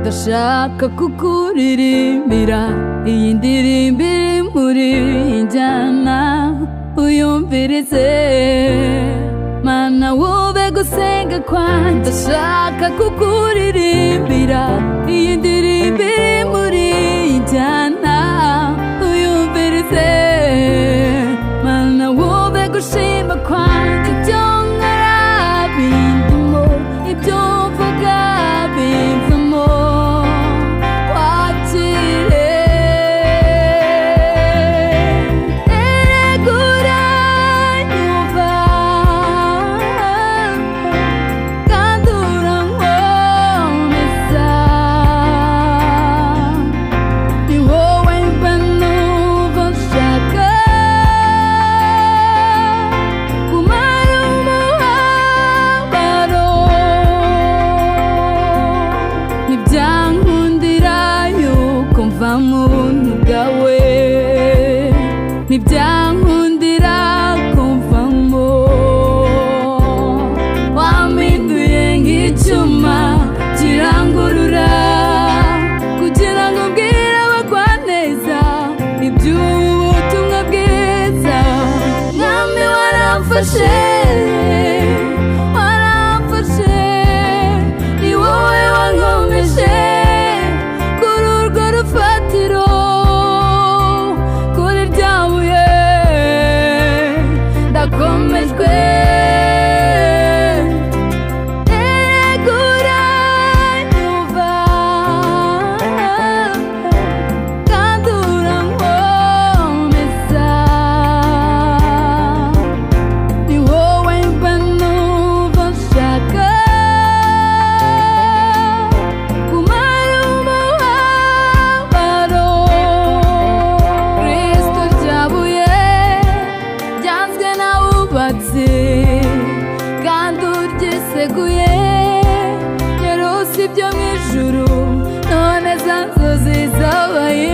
Ndashaka kukuririmbira iyi ndirimbo iri muri njyana uyumvirize mana wumve gusenga kwanjye. Ndashaka kukuririmbira iyi ndirimbo iri muri njyana uyumvirize mana wumve gushima kwanjye. Ibyo nkora bindimo, ibyo mvuga bimvamo. Ntibyankundira kumvamo, wampinduye nk'icyuma kirangurura kugira ngo mbwire abagwaneza iby'ubutumwa bwiza. Mwami waramfashe, waramfashe, ni wowe wankomeje kuri urwo rufatiro. Komejwe eregura nyumva kandi urankomeza, ni wowe mba numva nshaka kumara umubabaro. Kristo ryabuye ryanzwe kandi uryiseguye yarose ibyo mu ijuru, none za nzozi zabaye